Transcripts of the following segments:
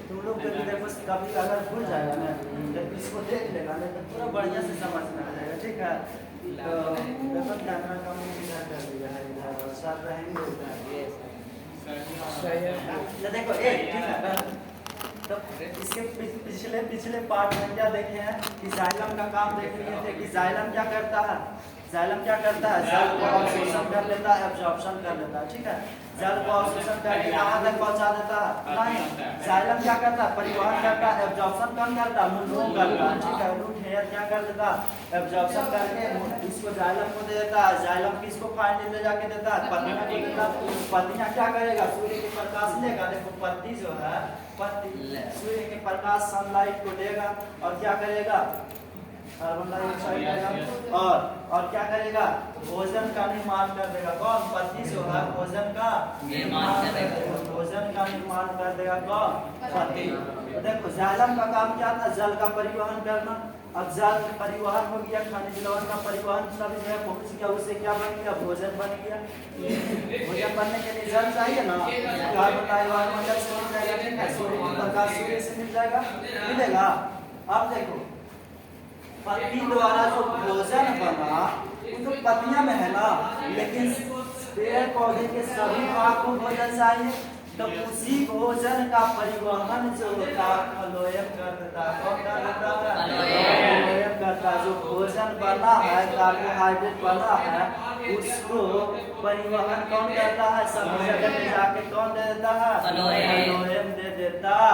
तुम लोग कभी देखो, कभी अगर भूल जाएगा ना तो इसको देख लेगा नहीं तो पूरा बढ़िया से समझ में आ जाएगा। ठीक है, तो देखो कैमरा का मुंह इधर कर दिया है, इधर और सर रहेंगे उधर। तो देखो एक ठीक है, तो इसके पिछले पिछले पार्ट में क्या देखे हैं कि जाइलम का काम देख लिए थे कि जाइलम क्या करता है, जाइलम क्या करता है, जल को अवशोषण कर लेता है, एब्जॉर्प्शन कर लेता है। ठीक है, जल को अवशोषण करके कहाँ तक पहुँचा देता है, नहीं, जाइलम क्या करता है, परिवहन करता है, एब्जॉर्प्शन कौन करता है, मुंह करता है। ठीक है, रूट हेयर क्या कर देता है, एब्जॉर्प्शन करके इसको जाइलम को दे देता है। जाइलम किसको फाइनली ले जाके देता है, पत्तियां को देता है। पत्तियां क्या करेगा, सूर्य के प्रकाश लेगा, देखो पत्ती जो है, पत्ती सूर्य के प्रकाश सनलाइट को लेगा और क्या करेगा, कार्बन डाइऑक्साइड लेगा और क्या करेगा, भोजन का निर्माण कर देगा। कौन, पत्ती जो है भोजन का निर्माण कर देगा, भोजन का निर्माण कर देगा कौन, पत्ती। तो देखो जाइलम का काम क्या था, जल का परिवहन करना। अब जल परिवहन हो गया, खनिज लवण का परिवहन सभी जगह पहुंच गया, उससे क्या बन गया, भोजन बन गया। भोजन बनने के लिए जल चाहिए ना, कार्बन डाइऑक्साइड से मिल जाएगा। ठीक है, सूर्य का प्रकाश सूर्य से मिल जाएगा, मिलेगा। अब देखो पत्ती द्वारा जो भोजन बना वो तो पत्तियां में है ना, लेकिन पेड़ पौधे के सभी भाग को भोजन चाहिए, तो उसी भोजन का परिवहन जो होता है फ्लोएम कर देता है। कौन कर देता है, फ्लोएम करता है। जो भोजन बना है, कार्बोहाइड्रेट बना है, उसको परिवहन कौन करता है, सभी जगह में जाके कौन दे देता है, फ्लोएम दे देता है।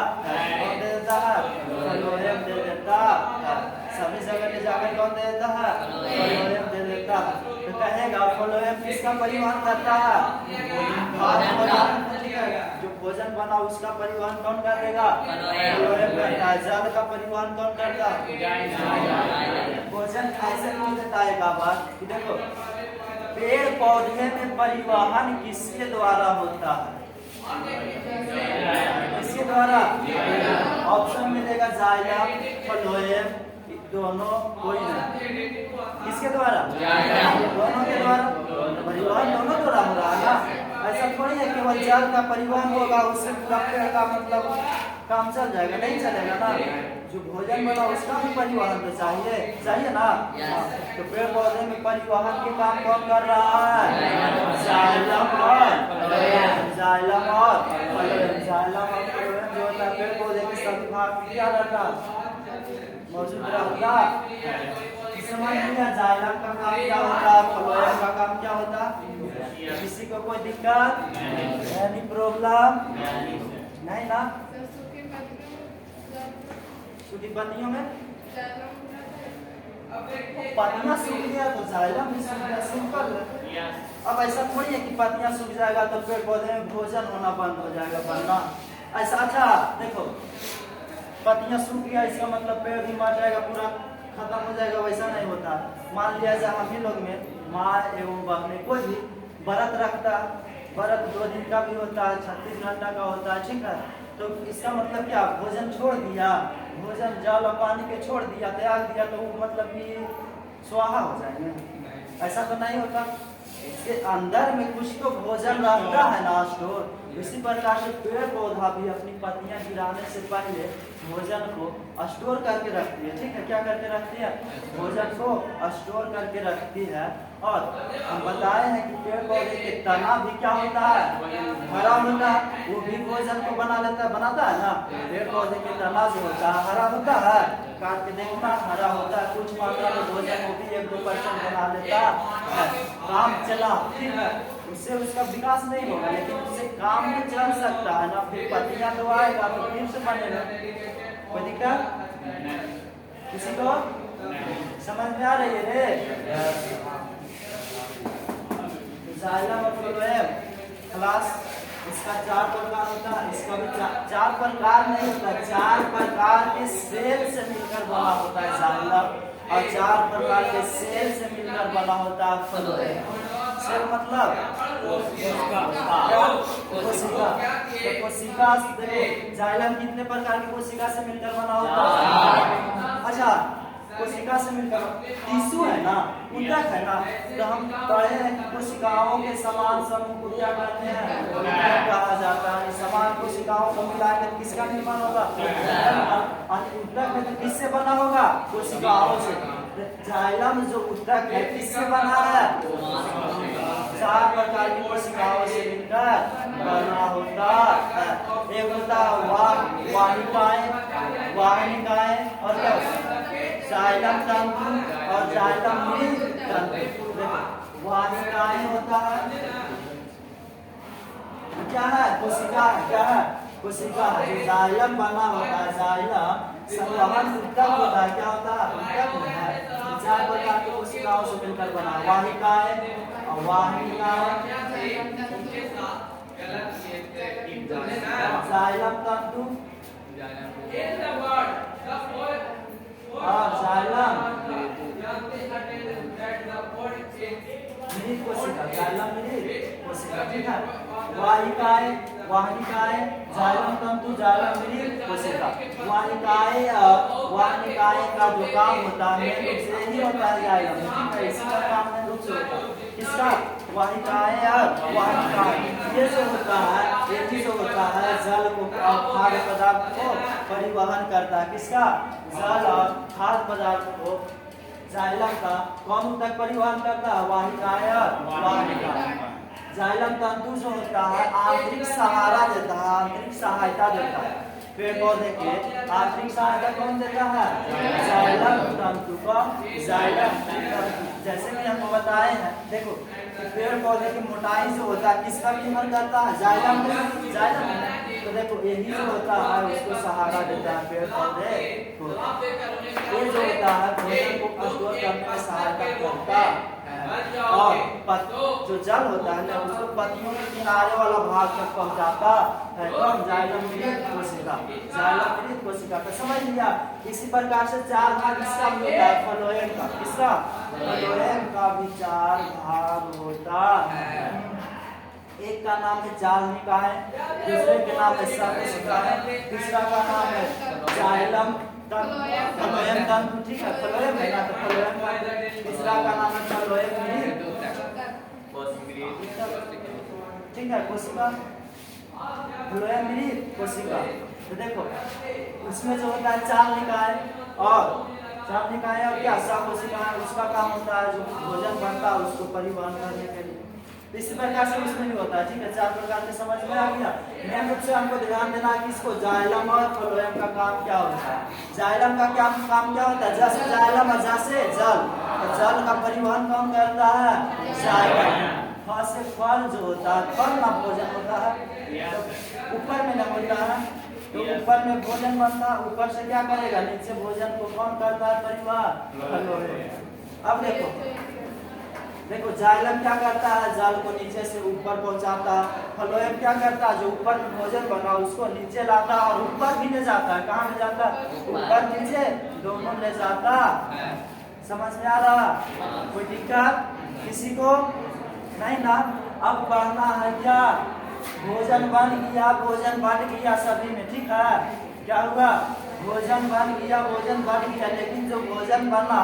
कौन दे देता है, फ्लोएम दे देता है। सभी जगह में जाकर कौन दे देता है, फ्लोएम दे देता है। तो कहेगा फ्लोएम किसका परिवहन करता है, जो भोजन बना उसका परिवहन कौन कर देगा, फ्लोएम करता है। जल का परिवहन कौन करता है, भोजन ऐसे नहीं देता है। बात देखो, पेड़ पौधे में परिवहन किसके द्वारा होता है, किसके द्वारा, ऑप्शन मिलेगा जाइलम, फ्लोएम, दोनों कोई नहीं, किसके द्वारा, दोनों के द्वारा। परिवहन दोनों द्वारा हो रहा है ना, ऐसा थोड़ी है केवल जल का परिवहन होगा उससे पूरा पेड़ का मतलब काम चल जाएगा, नहीं चलेगा ना। जो भोजन बना उसका भी परिवहन तो चाहिए, चाहिए ना। तो पेड़ पौधे में परिवहन के काम कौन कर रहा है, जाइलम और जाइलम और जाइलम और जो होता है पेड़ पौधे के सभी भाग क्या रहता मौजूद रहता। समझ लिया, जाइलम का काम क्या होता है, फ्लोएम का काम क्या होता। किसी को कोई दिक्कत, एनी प्रॉब्लम नहीं ना। सूखी पत्तियों में पत्तियां सूख गया तो जाइलम भी सूख गया, सिंपल है। अब ऐसा थोड़ी है कि पत्तियां सूख जाएगा तो पेड़ पौधे में भोजन होना बंद हो जाएगा, बनना ऐसा। अच्छा देखो, पत्तियां सूख गया इसका मतलब पेड़ भी मर जाएगा, पूरा खत्म हो जाएगा, वैसा नहीं होता। मान लिया जाए हम ही लोग में माँ एवं बहने कोई भी व्रत रखता है, व्रत 2 दिन का भी होता है, 36 घंटा का होता है। ठीक है, तो इसका मतलब क्या, भोजन छोड़ दिया, भोजन जल और पानी के छोड़ दिया, त्याग दिया, तो वो मतलब कि स्वाहा हो जाएंगे, ऐसा तो नहीं होता। इसके अंदर में कुछ तो भोजन रहता है ना, स्टोर। इसी प्रकार से पेड़ पौधा भी अपनी पत्तियां गिराने से पहले भोजन को स्टोर करके रखती है। ठीक है, क्या करके रखती है, भोजन को स्टोर करके रखती है। और हम बताए हैं कि पेड़ पौधे के तना भी क्या होता है, हरा होता है, वो भी भोजन को बना लेता है, बनाता है ना। पेड़ पौधे के तना जो होता है हरा होता है, काट के देखना हरा होता है, कुछ मात्रा में भोजन को भी 1-2% बना लेता है, काम चला। ठीक है, उससे उसका विकास नहीं होगा, लेकिन उससे काम में चल सकता है ना। फिर पत्तियां तो आएगा तो फिर से बनेगा, कोई दिक्कत किसी को समझ में आ रही है। जाइलम और फ्लोएम क्लास, इसका 4 प्रकार होता है, इसका भी 4 प्रकार नहीं होता, 4 प्रकार के सेल से मिलकर बना होता है जाइलम, और 4 प्रकार के सेल से मिलकर बना होता है फ्लोएम। सेल मतलब कोशिका। तो कोशिका देखो, जाइलम कितने प्रकार की कोशिका से मिलकर बना होता है। अच्छा, कोशिका से मिलकर टिश्यू है ना, ऊतक है ना, तो हम पढ़े हैं कि कोशिकाओं के समान समूह को क्या कहते हैं, ऊतक कहा जाता है। समान कोशिकाओं को मिलाकर किसका निर्माण होगा, ऊतक में तो किससे बना होगा, कोशिकाओं से। जाइलम जो ऊतक है किससे बना है, 4 प्रकार की कोशिकाओं से मिलकर बना होता है। एक होता है वाहिकाएं, और क्या जाइलम तंतु और जाइलम मृत तंतु। वाहिकाएं होता है क्या है, कोशिका है, क्या है, कोशिका है। जो जाइलम बना होता है, जाइलम संवहन ऊतक होता है, क्या होता है, ऊतक होता है। 4 प्रकार की कोशिकाओं से मिलकर बना। वाहिकाएं और जाइलम तंतु और जाइलम मृत कोशिका, जाइलम मृत कोशिका, ठीक है। वाहिकाएं, जाइलम तंतु, जाइलम मृत कोशिका। वाहिकाएं का जो काम होता है यही होता है जाइलम, इसका काम है रूप से होता है। किसका, वाहिकाएं और वाहिकाएं ये जो होता है, ये जो होता है जल को और खाद्य पदार्थ को परिवहन करता है। किसका, जल और खाद्य पदार्थ को जाइलम का कौन तक परिवहन करता है, वाहिकाएं और वाहिकाएं। जाइलम तंतु जो होता है आंतरिक सहारा देता है, आंतरिक सहायता देता है। पेड़ पौधे के आंतरिक सहायता कौन देता है, जाइलम तंतु को, जाइलम तंतु। जैसे कि हमको बताए हैं, देखो पेड़ पौधे की मोटाई जो होता है किसका निर्भर करता है, जाइलम, जाइलम। तो देखो यही जो होता है उसको सहारा देता है पेड़ पौधे को। ये जो होता है भोजन को स्टोर करने में सहायता करता है। और जो जल होता है उसको पत्तियों के किनारे वाला भाग तक पहुंचाता है। कौन, जाइलम मृत कोशिका, जाइलम मृत कोशिका। तो समझ लिया। इसी प्रकार से 4 भाग इसका भी होता है, फ्लोएम का। किसका, फ्लोएम का भी 4 भाग होता है। एक का नाम है जालनिकाएं, दूसरे के नाम है सर्वकोशिकाएं, तीसरा का नाम है जाइलम फ्लोएम तंतु, ठीक है, फ्लोएम है ना, तो फ्लोएम तंतु। तीसरा का नाम है फ्लोएम मृत, ठीक है, कोशिका, फ्लोएम मृत कोशिका। तो देखो उसमें जो होता है चार निकाय और क्या कोशिकाएं, उसका काम होता है जो भोजन बनता है उसको परिवहन करने के लिए। इसी प्रकार से उसमें भी होता है, ठीक है। 4 प्रकार के समझ में आ गया। मेन रूप से हमको ध्यान देना है कि इसको जाइलम और फ्लोएम का काम क्या होता है। जाइलम का क्या काम क्या होता है, जैसे जाइलम और जैसे जल, तो जल का परिवहन कौन करता है, जाइलम। फल से फल जो होता है, फल ना भोजन होता है, तो ऊपर में न होता है, तो ऊपर में भोजन बनता है, ऊपर से क्या करेगा, नीचे भोजन को कौन करता है, परिवहन, फ्लोएम। अब देखो जाइलम क्या करता है, जल को नीचे से ऊपर पहुंचाता है। फ्लोएम क्या करता है, जो ऊपर भोजन बना उसको नीचे लाता है और ऊपर भी ले जाता है। कहाँ ले जाता है, ऊपर नीचे दोनों ले जाता है। समझ में आ रहा, कोई दिक्कत किसी को नहीं ना। अब बढ़ना है क्या, भोजन बन गया, भोजन बढ़ गया सभी में, ठीक है। क्या हुआ, भोजन बन गया, भोजन बढ़ गया, लेकिन जो भोजन बना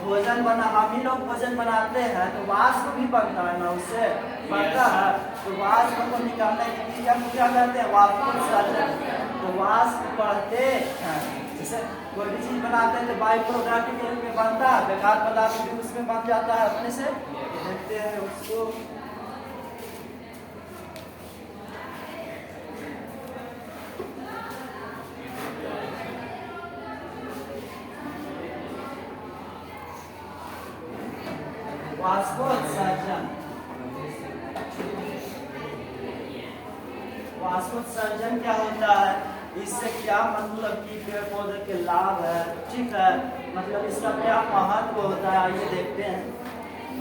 हम ही लोग भोजन बनाते हैं, तो वाष्प भी बनता है ना, उससे बनता है। तो वाष्प को निकालने के लिए हम क्या करते हैं, वाष्पोत्सर्जन। तो वाष्प बढ़ते हैं, जैसे कोई भी चीज बनाते हैं तो बाई प्रोडक्ट के रूप में बनता है, बेकार पदार्थ भी उसमें बन जाता है अपने से। देखते हैं उसको, वाष्पोत्सर्जन। वाष्पोत्सर्जन क्या होता है, इससे क्या मतलब कि पेड़ पौधे के लाभ है, ठीक है, मतलब इसका क्या महत्व होता है, आइए देखते हैं।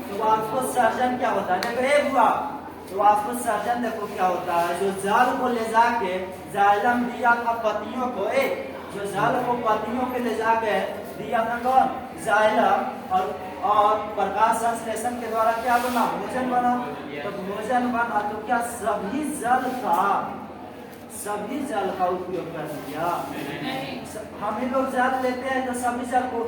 तो वाष्पोत्सर्जन क्या होता है, देखो एक हुआ, तो वाष्पोत्सर्जन देखो क्या होता है, जो जल को ले जाके जाइलम दिया था पत्तियों को, जो जल को पत्तियों के ले जाके दिया था कौन, जाइलम, और प्रकाश संश्लेषण के द्वारा क्या बना, भोजन बना। तो भोजन बना तो क्या सभी जल का उपयोग कर दिया। हम ही लोग जल लेते हैं तो सभी जल को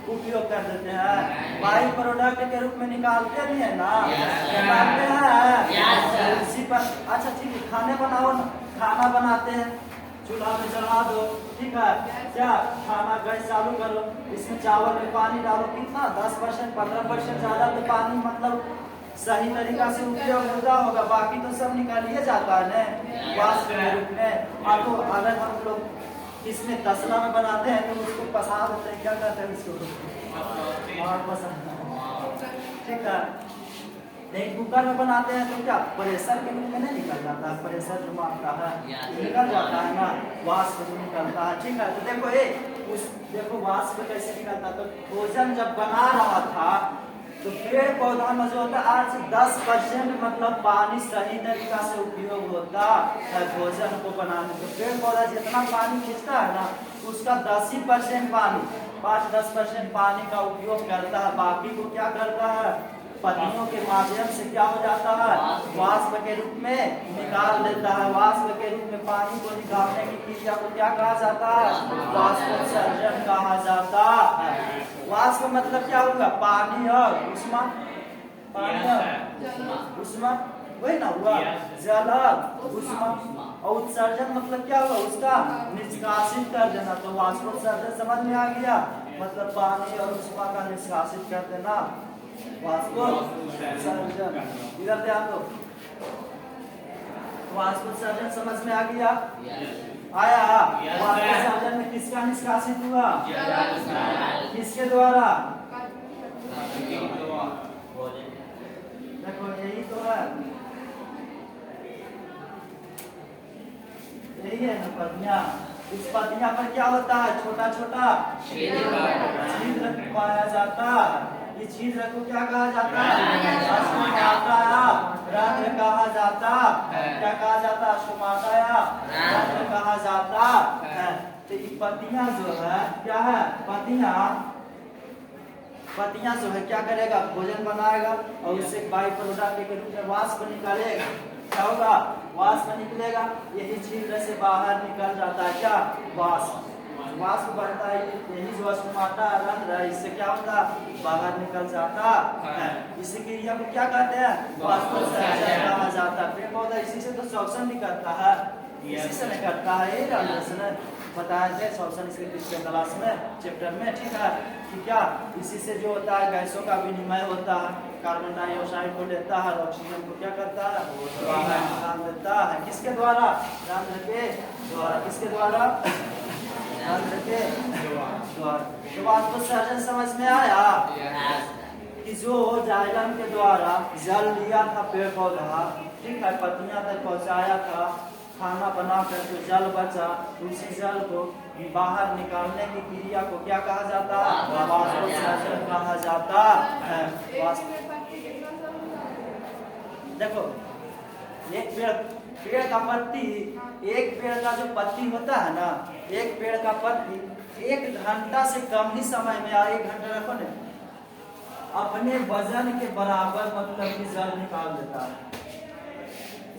उपयोग कर देते हैं, बाई प्रोडक्ट के रूप में निकालते भी है ना, निकालते हैं उसी पर। अच्छा ठीक है, खाने बनाओ ना, खाना बनाते हैं, चूल्हा में जला दो, ठीक है, क्या खाना गैस चालू करो, इसमें चावल में पानी डालो, कितना 10% 15% ज्यादा तो पानी मतलब सही तरीका से उपयोग होता होगा, बाकी तो सब निकालिए जाता है ना वाष्प के रूप में। तो अगर हम लोग इसमें तसला में बनाते हैं तो उसको पसा देते हैं, क्या कहते हैं उसको, और पसंद, ठीक है। नहीं कुकर में बनाते हैं तो क्या प्रेशर के रूप में नहीं निकल जाता है, प्रेशर जो मारता है निकल जाता है ना, वाष्प जो निकलता है, ठीक है। तो देखो देखो वाष्प कैसे निकलता है, तो भोजन जब बना रहा था तो पेड़ पौधा में जो होता है 8 से 10% मतलब पानी सही तरीका से उपयोग होता है भोजन को बनाने। तो पेड़ पौधा जितना पानी खींचता है ना, उसका 10% पानी, 5-10% पानी का उपयोग करता है, बाकी को क्या करता है, पत्तियों के माध्यम से क्या हो जाता है, वाष्प के रूप में निकाल देता है। वाष्प के रूप में पानी को निकालने की क्रिया को क्या कहा जाता है, वाष्पोत्सर्जन कहा जाता है। वाष्प मतलब क्या होगा, पानी और उष्मा, पानी और उष्मा, वही ना हुआ, जल उष्मा, और उत्सर्जन मतलब क्या हुआ, उसका निष्कासित कर देना। तो वाष्पोत्सर्जन समझ में आ गया, मतलब पानी और उष्मा का निष्कासित कर देना, वाष्पोत्सर्जन। इधर ध्यान दो, वाष्पोत्सर्जन समझ में आ गया, आया। वाष्पोत्सर्जन में किसका निष्कासित हुआ, किसके द्वारा, देखो यही तो है, यही है ना पत्तियां। इस पत्तियां पर क्या होता है, छोटा छोटा छिद्र पाया जाता है। ये छिद्र को क्या कहा जाता है, रंध्र कहा जाता है, क्या कहा जाता है, अश्वमाता रंध्र कहा जाता है। तो ये पत्तियां जो है क्या है, पत्तियां जो है क्या करेगा, भोजन बनाएगा और उससे बाई प्रोडक्ट के रूप में वाष्प निकालेगा, क्या होगा, वाष्प निकलेगा, यही छिद्र से बाहर निकल जाता है क्या, वाष्प, वाष्प बनता है, यही जो अश्वमाता रंध्र है, इससे क्या होता है, बाहर निकल जाता है। इसी क्रिया को क्या कहते हैं, वाष्पोत्सर्जन कहा जाता है। पेड़ पौधा इसी से तो श्वसन भी करता है, इसी से नहीं करता है, ये रंध्र बताया थे श्वसन इसके पिछले क्लास में चैप्टर में, ठीक है, कि क्या इसी से जो होता है गैसों का विनिमय होता है, कार्बन डाइऑक्साइड को लेता है, ऑक्सीजन को क्या करता है, बाहर निकाल देता है, किसके द्वारा, रंध्र के द्वारा, किसके द्वारा, रंध्र के द्वारा। तो वाष्पोत्सर्जन समझ में आया कि जो जाइलम के द्वारा जल लिया था पेड़ पौधा, ठीक है, पत्तियां तक पहुंचाया था, खाना बना कर जो जल बचा, उसी जल को बाहर निकालने की क्रिया को क्या कहा जाता है, वाष्पोत्सर्जन कहा जाता है। देखो एक पेड़ का पत्ती, एक पेड़ का जो पत्ती होता है ना, एक पेड़ का पत्ती 1 घंटा से कम ही समय में, 1 घंटा रखो ना, अपने वजन के बराबर मतलब कि जल निकाल देता है,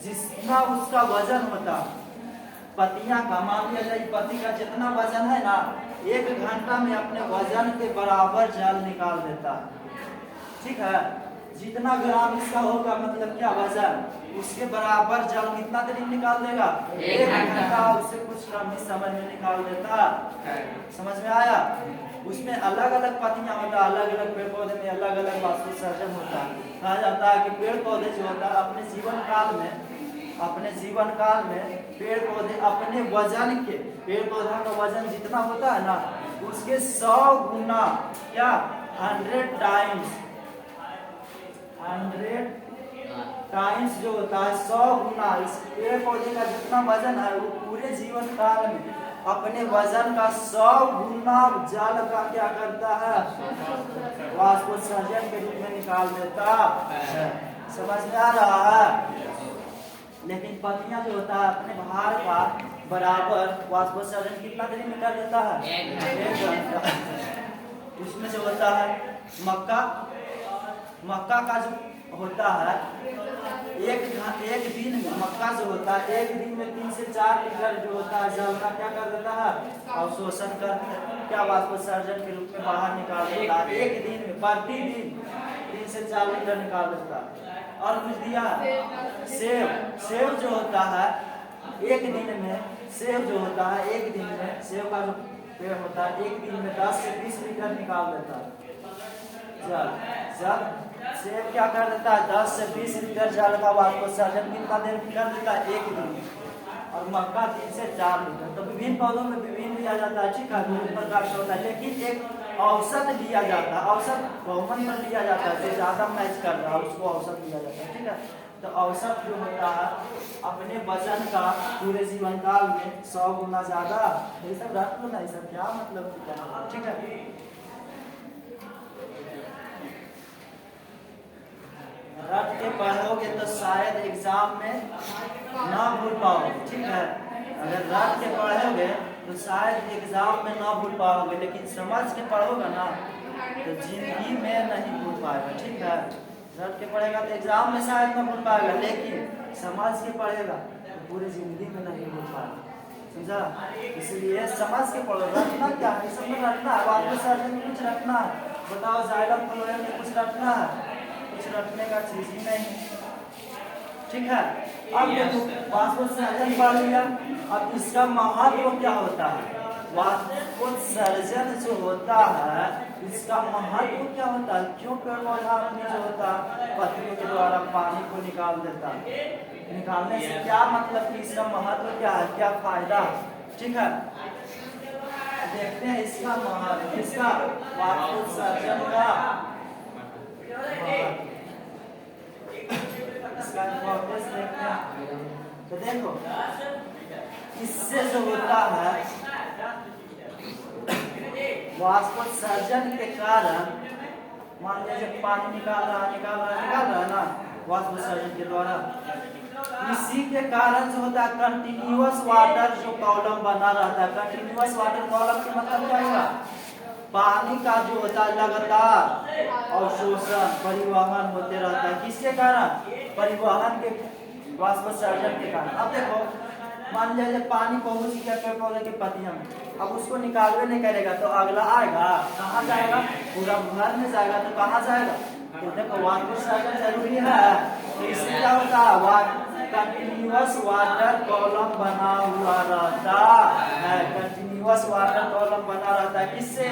जितना उसका वजन होता, पत्तियां का मान लिया जाए, पत्ती का जितना वजन है ना, 1 घंटा में अपने वजन के बराबर जल निकाल देता है, ठीक है। जितना ग्राम इसका होगा मतलब क्या वजन, उसके बराबर जल कितना देर निकाल देगा, 1 घंटा, उससे कुछ कम ही समय में निकाल देता है। समझ में आया, उसमें अलग अलग पत्तियां होता है, अलग अलग पेड़ पौधे में अलग अलग वाष्पोत्सर्जन होता है। कहा जाता है कि पेड़ पौधे जो होता है अपने जीवन काल में पेड़ पौधे अपने वजन के, पेड़ पौधा का वजन जितना होता है ना, उसके 100 गुना क्या 100 टाइम्स जो होता है 100 गुना इस पेड़ पौधे का जितना वजन है, वो पूरे जीवन काल में अपने वजन का 100 गुना जल का क्या करता है, वाष्पोत्सर्जन के रूप में निकाल देता है। समझ में आ रहा है। लेकिन पत्तियां जो होता है अपने भार का बराबर वाष्पोत्सर्जन कितना देरी में कर देता है, 1 घंटा। उसमें जो होता है मक्का का जो होता है एक दिन में मक्का जो होता है एक दिन में 3 से 4 लीटर जो होता है जल का क्या कर देता है अवशोषण कर क्या वाष्पोत्सर्जन के रूप में बाहर निकाल देता है एक दिन में प्रतिदिन 3 से 4 लीटर निकाल देता है। और कुछ दिया सेब जो होता है एक दिन में सेब जो होता है एक दिन में सेब का जो पेड़ होता है एक दिन में 10 से 20 लीटर निकाल देता है जल सेब क्या कर देता है 10 से 20 लीटर जल का वाष्पोत्सर्जन कितना देर में कर देता है एक दिन में। और मक्का 3 से 4 लीटर। तो विभिन्न पौधों में विभिन्न लिया जाता है ठीक है विभिन्न प्रकार से होता है लेकिन एक औसत लिया जाता है औसत कॉमन पर लिया जाता है जो ज्यादा मैच कर रहा है उसको औसत लिया जाता है ठीक है। तो औसत जो होता है अपने वजन का पूरे जीवन काल में 100 गुना ज्यादा ये सब रख लो ना ये सब क्या मतलब ठीक है। रट के पढ़ोगे तो शायद एग्जाम में ना भूल पाओगे ठीक है। अगर रट के पढ़ोगे तो शायद एग्जाम में ना भूल पाओगे लेकिन समझ के पढ़ोगे ना तो जिंदगी में नहीं भूल पाएगा ठीक है। रट के पढ़ेगा तो एग्जाम में शायद ना भूल पाएगा लेकिन समझ के पढ़ेगा तो पूरी जिंदगी में नहीं भूल पाएगा समझा। इसलिए समझ के पढ़ो रटना क्या है सब में रटना है वाष्पोत्सर्जन में कुछ रटना है बताओ जाइलम फ्लोएम में कुछ रटना है कुछ रटने का चीज ही नहीं ठीक है। अब देखो वाष्पोत्सर्जन पढ़ लिया अब इसका महत्व क्या होता है वाष्पोत्सर्जन जो होता है इसका महत्व क्या होता है क्यों पेड़ पौधा में जो होता है पत्तियों के द्वारा पानी को निकाल देता है निकालने से क्या मतलब कि इसका महत्व क्या है क्या फायदा ठीक है। देखते हैं इसका महत्व इसका वाष्पोत्सर्जन का इसका इंपॉर्टेंस देखते हैं तो देखो इससे जो होता है वाष्पोत्सर्जन के कारण मान लीजिए पानी निकाल रहा है ना वाष्पोत्सर्जन के द्वारा इसी के कारण जो होता है कंटिन्यूअस वाटर जो कॉलम बना रहता है कंटिन्यूअस वाटर कॉलम का मतलब क्या होगा पानी का जो होता है लगातार अवशोषण परिवहन होते रहता है किसके कारण परिवहन के वाष्पोत्सर्जन के कारण। अब देखो मान लीजिए पानी पहुंच गया पेड़ पौधे के पत्तियों में अब उसको निकालवे नहीं करेगा तो अगला आएगा कहाँ जाएगा पूरा भर में जाएगा तो कहाँ जाएगा तो देखो वाष्पोत्सर्जन जरूरी है तो इससे क्या होता है कंटिन्यूअस वाटर कॉलम बना हुआ रहता है कंटिन्यूअस वाटर कॉलम बना रहता है किससे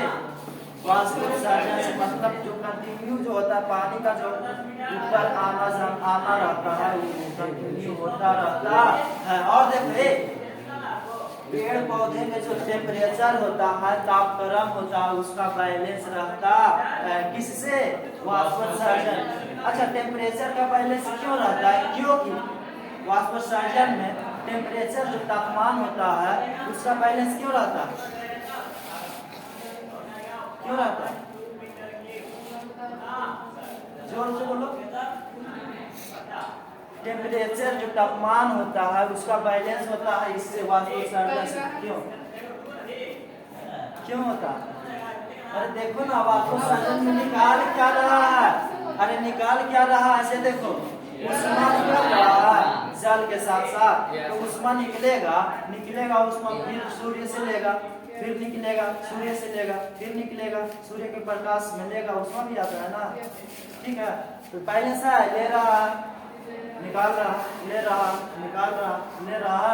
वाष्पोत्सर्जन से मतलब जो कंटिन्यू जो होता है पानी का जो ऊपर आना रहता है वो कंटिन्यू होता रहता है। और देखो पेड़ पौधे में जो टेम्परेचर होता है तापक्रम होता है उसका बैलेंस रहता है किससे वाष्पोत्सर्जन। अच्छा टेम्परेचर का बैलेंस क्यों रहता है क्योंकि वाष्पोत्सर्जन में टेम्परेचर जो तापमान होता है उसका बैलेंस क्यों रहता है क्यों रहता है जोर से बोलो टेम्परेचर जो तापमान होता है उसका बैलेंस होता है इससे वाष्पोत्सर्जन से क्यों होता है अरे देखो ना वाष्पोत्सर्जन में निकाल क्या रहा है अरे निकाल क्या रहा है ऐसे देखो उष्मा निकल रहा है जल के साथ साथ तो उष्मा निकलेगा उष्मा फिर सूर्य से लेगा फिर निकलेगा सूर्य से लेगा फिर निकलेगा सूर्य के प्रकाश में लेगा उष्मा भी आता है ना ठीक है। तो पहले से ले रहा है निकाल रहा ले रहा निकाल रहा ले रहा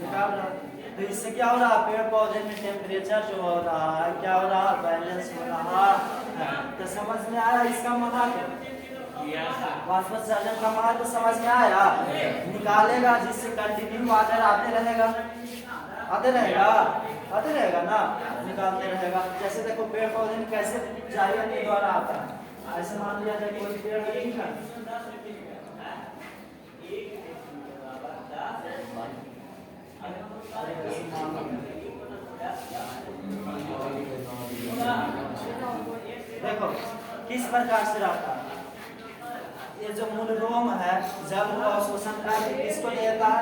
निकाल रहा तो इससे क्या हो रहा है पेड़ पौधे में टेम्परेचर जो हो रहा है क्या हो रहा है बैलेंस हो रहा है। तो समझ में आया इसका महत्व वाष्पोत्सर्जन का महत्व समझ में आया निकालेगा जिससे कंटिन्यू वाटर आते रहेगा ना निकालते रहेगा। जैसे देखो पेड़ पौधे में कैसे जाइलम के द्वारा आता है ऐसे मान लिया जाए कोई पेड़ है ठीक है देखो किस प्रकार से रहता है ये जो मूल रोम है जल को अवशोषण करके किसको देता है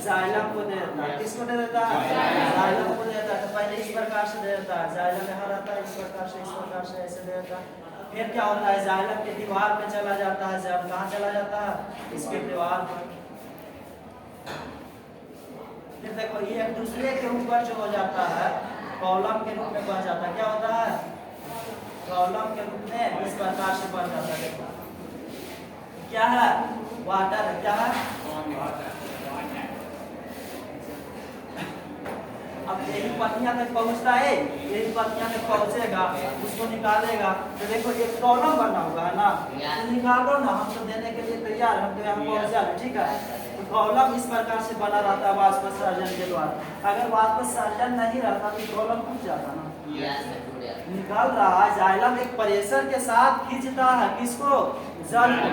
जाइलम को देता है किसको दे देता है जाइलम को देता है। तो पहले इस प्रकार से देता है जाइलम यहाँ रहता है इस प्रकार से ऐसे देता है फिर क्या होता है, जाइलम के दीवार पे चला जाता है। जब कहाँ चला जाता है, इसके दीवार पर। फिर देखो ये एक दूसरे के ऊपर जो हो जाता है, कॉलम के रूप में बन जाता है। क्या होता है, कॉलम के रूप में इस प्रकार से बन जाता है। देखो क्या है, वाटर है। क्या है, अब यही पत्तियां तक पहुंचता है, यही पत्तियां तक पहुंचेगा, उसको निकालेगा। तो देखो एक कॉलम बना हुआ है ना, तो निकालो ना, हम तो देने के लिए तैयार, हम तो यहाँ पहुंच जाए। ठीक है, तो कॉलम इस प्रकार से बना रहता है वाष्पोत्सर्जन के द्वारा। अगर वाष्पोत्सर्जन नहीं रहता तो कॉलम टूट जाता ना। निकाल रहा है, जाइलम एक प्रेशर के साथ खींचता है किसको, जल को।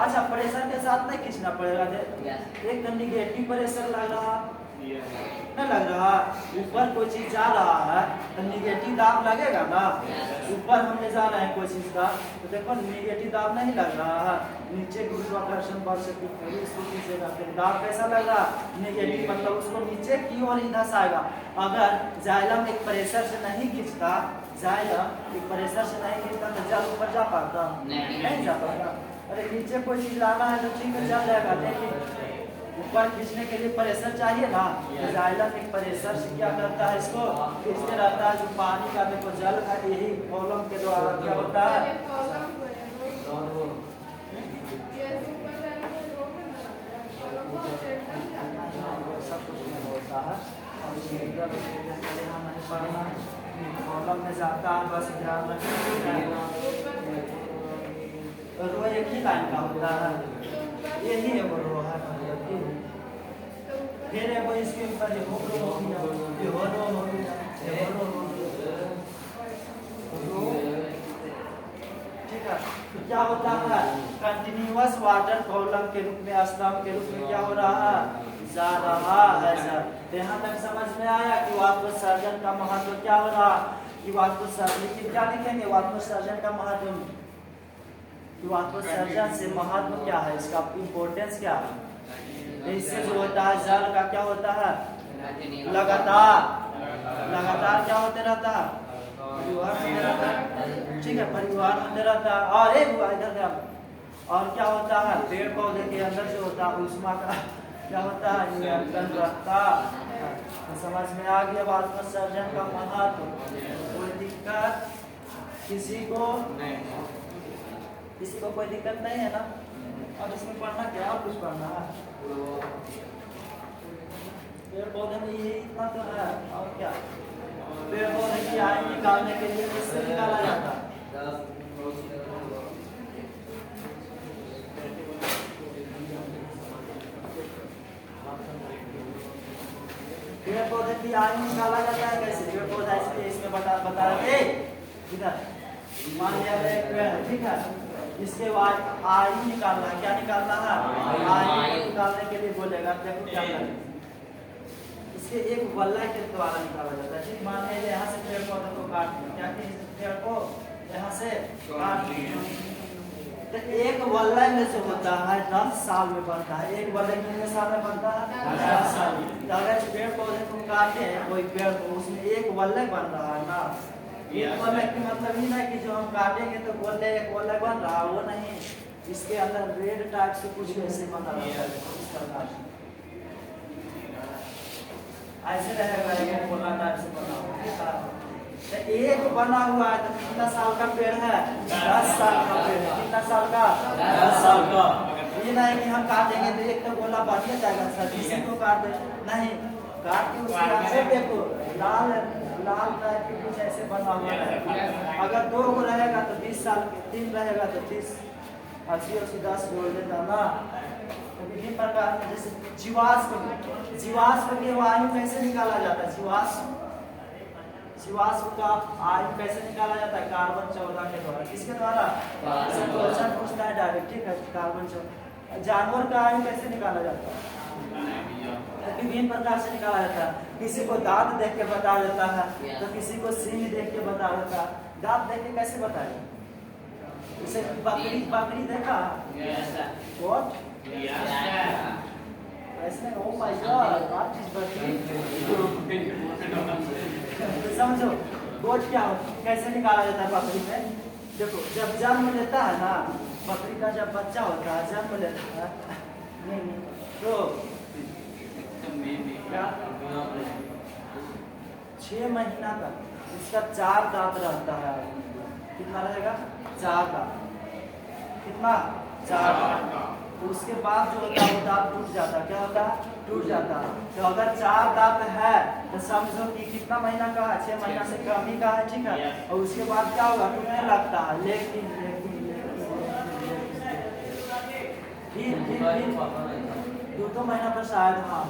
अच्छा, प्रेशर के साथ नहीं खींचना पड़ेगा, एक निगेटिव प्रेशर लग रहा नहीं लग रहा, ऊपर कोई चीज जा रहा है तो निगेटिव दाब लगेगा ना। ऊपर हम ले जा रहे हैं कोई चीज का, तो देखो निगेटिव दाब नहीं लग रहा है, नीचे गुरुत्वाकर्षण बल से इसको खींचेगा, फिर दाब कैसा लग रहा, निगेटिव, मतलब उसको नीचे की ओर ही धंसाएगा। अगर जाइलम एक प्रेशर से नहीं खींचता, जाइलम एक प्रेशर से नहीं खींचता तो जल ऊपर जा पाता नहीं जा पाता। अरे नीचे कोई चीज लाना है तो ठीक है, चल जाएगा, लेकिन ऊपर खींचने के लिए प्रेशर चाहिए ना। तो जाइलम एक प्रेशर से क्या करता है, इसको खींचते रहता है। जो पानी का देखो जल है, यही कॉलम के द्वारा क्या होता है, सब कुछ में होता है। कॉलम में जाता है, बस ध्यान रखना। रो एक ही लाइन का होता है, यही है वो रो है। फिर है वो इसके ऊपर ये हो गया, ये हो गया, ये हो गया। ठीक है, तो क्या होता है, कंटिन्यूअस वाटर कॉलम के रूप में, स्तंभ के रूप में क्या हो रहा है, जा रहा है सर। तो यहाँ तक समझ में आया कि वाष्पोत्सर्जन का महत्व क्या हो रहा, कि वाष्पोत्सर्जन क्या लिखेंगे, वाष्पोत्सर्जन का महत्व, कि वाष्पोत्सर्जन से महत्व क्या है, इसका इम्पोर्टेंस क्या है। इससे जो होता है जल का क्या होता है, लगातार क्या होते रहता है, परिवहन होते रहता है। ठीक है, परिवहन होते रहता है। और एक इधर और क्या होता है, पेड़ पौधे के अंदर जो होता है ऊष्मा का क्या होता है, नियंत्रण रहता है। तो समझ में आ गया वाष्पोत्सर्जन का महत्व। कोई दिक्कत किसी को कोई दिक्कत नहीं है ना। अब इसमें पढ़ना क्या, कुछ पढ़ना है, पेड़ पौधे में ये इतना तो है। और क्या, पेड़ पौधे की आय निकालने के लिए किससे निकाला जाता है, पेड़ पौधे की आय निकाला जाता है कैसे, पेड़ पौधा इसमें बता रहे इधर, मान लिया एक पेड़ है, ठीक है, इसके बाद आयु निकालना है। क्या निकालना है, आयु निकालने के लिए बोलेगा, देखो क्या करें, इसके एक वलय के द्वारा निकाला जाता है। ठीक, मान लीजिए यहाँ से पेड़ पौधे को काट दिया, क्या कि पेड़ को यहाँ से काट दिया, तो एक वलय में जो होता है 10 साल में बनता है। एक वलय कितने साल में बनता है, 10 साल। तो अगर पेड़ पौधे को काटे कोई पेड़ को, उसमें एक वलय बन रहा है ना। एक वलय की मतलब ही नहीं कि जो हम काटेंगे तो बोलते एक वलय बन रहा, वो नहीं, इसके अंदर रेड टाइप से कुछ ऐसे बना रहता है, इस प्रकार से ऐसे रहेगा, एक गोला टाइप से बना हुआ। तो एक बना हुआ है तो कितना साल का पेड़ है, 10 साल का पेड़ है। कितना साल का, 10 साल का। ये नहीं कि हम काटेंगे तो एक तो गोला बढ़ जाएगा सर, किसी को काट दे नहीं, काट के उसके अंदर देखो लाल टाइप के कुछ ऐसे बना हुआ है। अगर 2 को रहेगा तो 20 साल, 3 रहेगा तो 30, 80 और 10 जोड़ देता ना। तो विभिन्न प्रकार के जैसे जीवाश्म के वायु कैसे निकाला जाता है, जीवाश्म का आयु कैसे निकाला जाता है, कार्बन 14 के द्वारा। किसके द्वारा, क्वेश्चन पूछता है डायरेक्ट, ठीक है, कार्बन 14। जानवर का आयु कैसे निकाला जाता है, विभिन्न प्रकार से निकाला जाता है। किसी को दांत देख के बता देता है, तो किसी को सींग देख के बता देता है। दांत देख के कैसे बताएगा, जैसे बकरी देखा, व्हाट ऐसे, oh my God, what is बकरी। तो समझो गोट क्या हो, कैसे निकाला जाता है बकरी में, देखो जब जन्म लेता है ना, बकरी का जब बच्चा होता है, जन्म लेता है, नहीं तो क्या 6 महीना तक इसका 4 दांत रहता है। कितना रहेगा? 4 दांत। कितना? 4 दांत। तो उसके बाद जो होता है वो दांत टूट जाता है। क्या होता है? टूट जाता है। तो अगर 4 दांत है तो समझो कि कितना महीना का है? 6 महीना से कम ही का है, ठीक है। और उसके बाद क्या होगा? टूटने लगता है। लेकिन फिर 2 महीना पर शायद, हाँ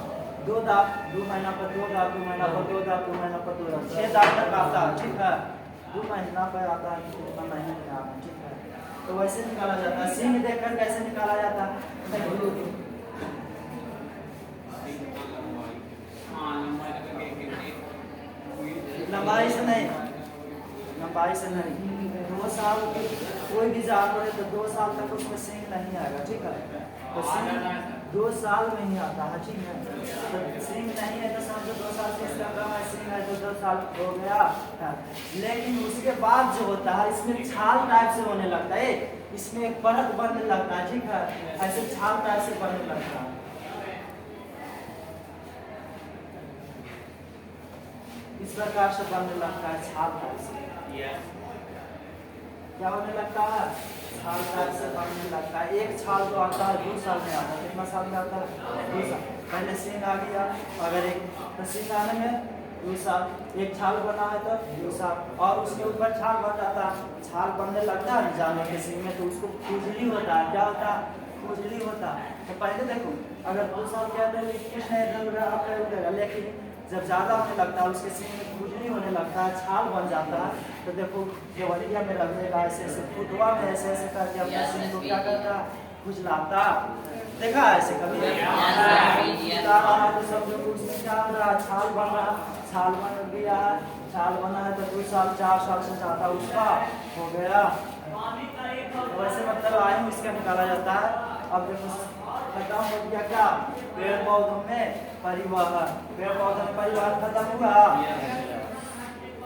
2 दांत, 2 महीना पर 2 दांत, 2 महीना पर 2 दांत, 2 महीना पर 2 दांत, 6 दांत तक आता है, ठीक है। 2 महीना पर आता है, कितना महीने में आता है, ठीक है। तो वैसे निकाला जाता है। सींग देखकर कैसे निकाला जाता है? लंबाई से नहीं, लंबाई से नहीं। 2 साल कोई भी जानवर है तो 2 साल तक उसमें सींग नहीं आएगा, ठीक है। तो सींग 2 साल में ही आता है, ठीक है। तो सींग नहीं है तो समझो 2 साल से इसका कम है, सींग है तो 2 साल हो गया है। लेकिन उसके बाद जो होता है इसमें छाल टाइप से होने लगता है, इसमें एक परत बनने लगता है, ठीक है। ऐसे छाल टाइप से बनने लगता है, इस प्रकार से बनने लगता है छाल टाइप से। क्या होने लगता है? छाल टाइप से बनने लगता है। एक छाल तो आता है 2 साल में आता है। कितना साल में आता है? 2 साल। पहले सींग आ गया, अगर एक तो सींग आने में 2 साल, एक छाल बना है तो 2 साल, और उसके ऊपर छाल बन जाता है। छाल बनने लगता है जानवर के सींग में तो उसको खुजली होता है। क्या होता है? खुजली होता है। तो पहले देखो अगर 2 साल के अंदर कुछ नहीं उधेगा, लेकिन जब ज़्यादा होने लगता है उसके सींग में खुजली होने लगता है, छाल बन जाता है। तो देखो केवलिया में रखेगा, ऐसे ऐसे फुटवा में ऐसे ऐसे करके अपना सींग को क्या करता है? खुजलाता। देखा है ऐसे कभी? तो सब लोग उसमें क्या हो रहा है? छाल बन रहा है, छाल बन गया है, छाल बना है तो 2 साल 4 साल से ज़्यादा उसका हो गया। तो वैसे मतलब आयु इसका निकाला जाता है। अब देखो खत्म हो गया क्या? पेड़ पौधों में परिवहन, पेड़ पौधों में परिवहन खत्म हुआ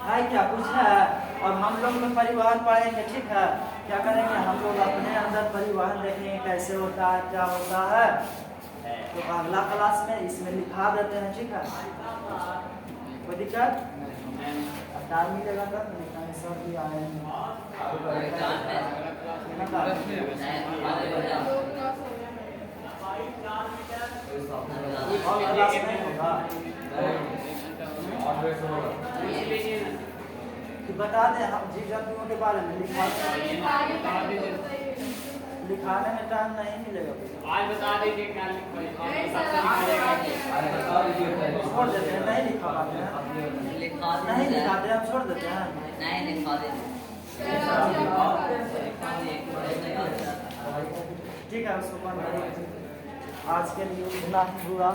है क्या? कुछ है। और हम लोग में परिवहन पढ़ेंगे, ठीक है। क्या करेंगे? हम लोग अपने अंदर परिवहन देखेंगे कैसे होता है, क्या होता है। तो अगला क्लास में इसमें लिखा देते हैं, ठीक है। कोई दिक्कत? टाइम मिलेगा तब लिखाएंगे, सब भी आएंगे। और क्लास नहीं होगा कि बता दें हम जीव जंतुओं के बारे में लिखाने में टाइम नहीं मिलेगा। आज बता दीजिए क्या छोड़ देते हैं, नहीं लिखा पाते हैं, नहीं लिखाते हम छोड़ देते हैं, नहीं लिखा देते। ठीक है उसको बंद करिए। आज के लिए इतना ही हुआ।